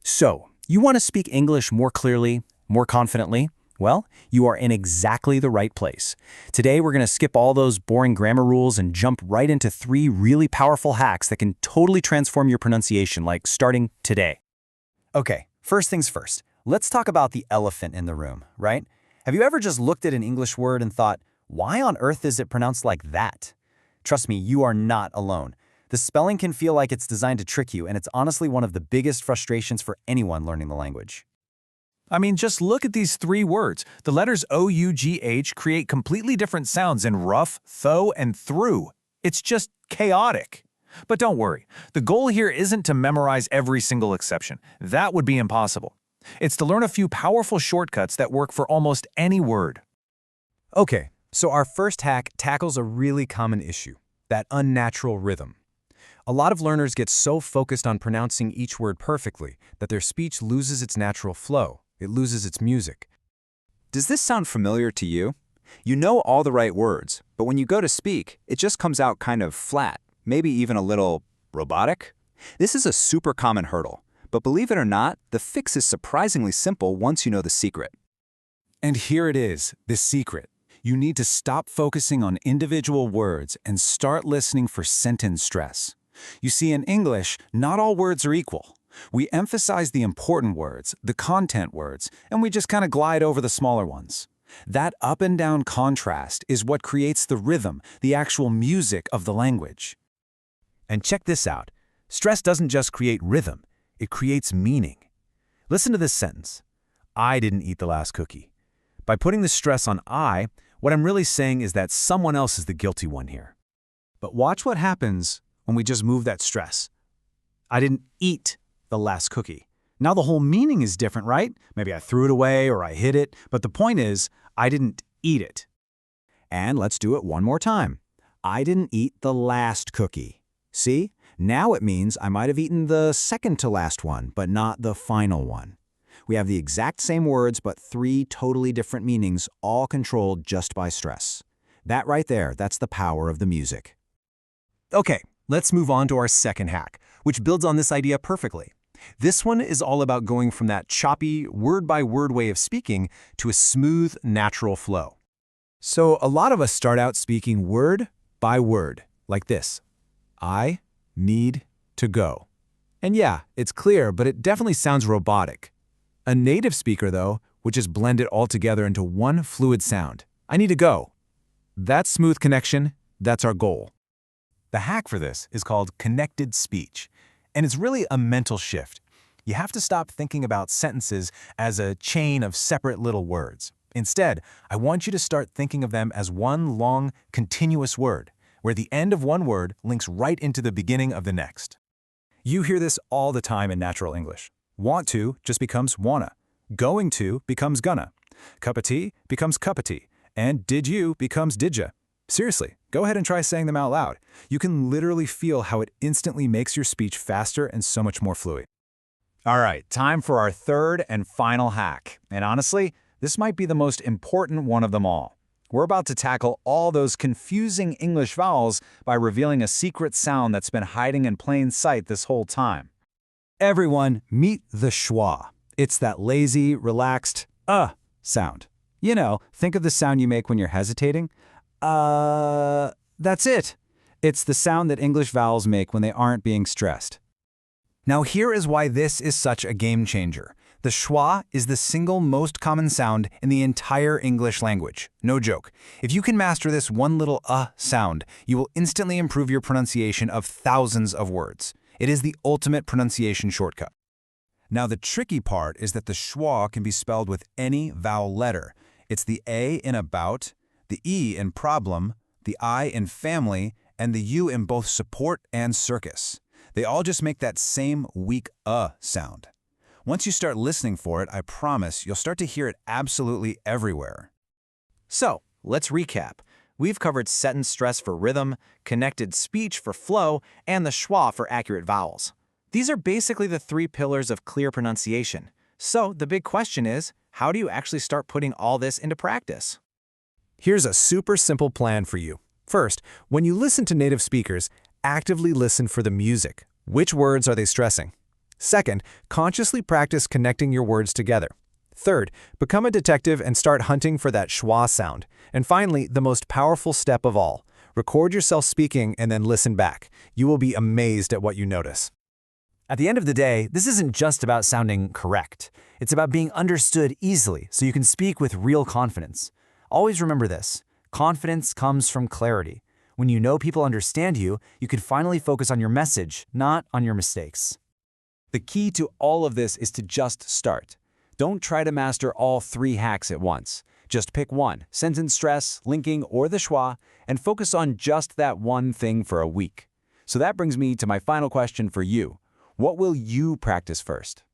So, you want to speak English more clearly, more confidently? Well, you are in exactly the right place. Today, we're going to skip all those boring grammar rules and jump right into 3 really powerful hacks that can totally transform your pronunciation, like starting today. Okay, first things first. Let's talk about the elephant in the room, right? Have you ever just looked at an English word and thought, why on earth is it pronounced like that? Trust me, you are not alone. The spelling can feel like it's designed to trick you, and it's honestly one of the biggest frustrations for anyone learning the language. I mean, just look at these 3 words. The letters O-U-G-H create completely different sounds in rough, though, and through. It's just chaotic. But don't worry, the goal here isn't to memorize every single exception. That would be impossible. It's to learn a few powerful shortcuts that work for almost any word. Okay, so our first hack tackles a really common issue, that unnatural rhythm. A lot of learners get so focused on pronouncing each word perfectly that their speech loses its natural flow. It loses its music. Does this sound familiar to you? You know all the right words, but when you go to speak, it just comes out kind of flat, maybe even a little robotic. This is a super common hurdle, but believe it or not, the fix is surprisingly simple once you know the secret. And here it is, the secret. You need to stop focusing on individual words and start listening for sentence stress. You see, in English, not all words are equal. We emphasize the important words, the content words, and we just kind of glide over the smaller ones. That up and down contrast is what creates the rhythm, the actual music of the language. And check this out. Stress doesn't just create rhythm, it creates meaning. Listen to this sentence. I didn't eat the last cookie. By putting the stress on I, what I'm really saying is that someone else is the guilty one here. But watch what happens when we just move that stress. I didn't eat the last cookie. Now the whole meaning is different, right? Maybe I threw it away or I hid it, but the point is, I didn't eat it. And let's do it one more time. I didn't eat the last cookie. See? Now it means I might have eaten the second to last one, but not the final one. We have the exact same words, but 3 totally different meanings, all controlled just by stress. That right there, that's the power of the music. Okay, let's move on to our second hack, which builds on this idea perfectly. This one is all about going from that choppy, word-by-word way of speaking to a smooth, natural flow. So a lot of us start out speaking word by word, like this. I need to go. And yeah, it's clear, but it definitely sounds robotic. A native speaker, though, would just blend it all together into one fluid sound. I need to go. That smooth connection, that's our goal. The hack for this is called connected speech, and it's really a mental shift. You have to stop thinking about sentences as a chain of separate little words. Instead, I want you to start thinking of them as one long, continuous word, where the end of one word links right into the beginning of the next. You hear this all the time in natural English. Want to just becomes wanna. Going to becomes gonna. Cup of tea becomes cup of tea. And did you becomes didya. Seriously, go ahead and try saying them out loud. You can literally feel how it instantly makes your speech faster and so much more fluid. All right, time for our third and final hack. And honestly, this might be the most important one of them all. We're about to tackle all those confusing English vowels by revealing a secret sound that's been hiding in plain sight this whole time. Everyone, meet the schwa. It's that lazy, relaxed, sound. You know, think of the sound you make when you're hesitating. That's it. It's the sound that English vowels make when they aren't being stressed. Now here is why this is such a game changer. The schwa is the single most common sound in the entire English language. No joke. If you can master this one little sound, you will instantly improve your pronunciation of thousands of words. It is the ultimate pronunciation shortcut. Now the tricky part is that the schwa can be spelled with any vowel letter. It's the A in about, the E in problem, the I in family, and the U in both support and circus. They all just make that same weak sound. Once you start listening for it, I promise you'll start to hear it absolutely everywhere. So, let's recap. We've covered sentence stress for rhythm, connected speech for flow, and the schwa for accurate vowels. These are basically the 3 pillars of clear pronunciation. So, the big question is, how do you actually start putting all this into practice? Here's a super simple plan for you. First, when you listen to native speakers, actively listen for the music. Which words are they stressing? Second, consciously practice connecting your words together. Third, become a detective and start hunting for that schwa sound. And finally, the most powerful step of all, record yourself speaking and then listen back. You will be amazed at what you notice. At the end of the day, this isn't just about sounding correct. It's about being understood easily so you can speak with real confidence. Always remember this. Confidence comes from clarity. When you know people understand you, you can finally focus on your message, not on your mistakes. The key to all of this is to just start. Don't try to master all 3 hacks at once. Just pick one, sentence stress, linking, or the schwa, and focus on just that one thing for a week. So that brings me to my final question for you. What will you practice first?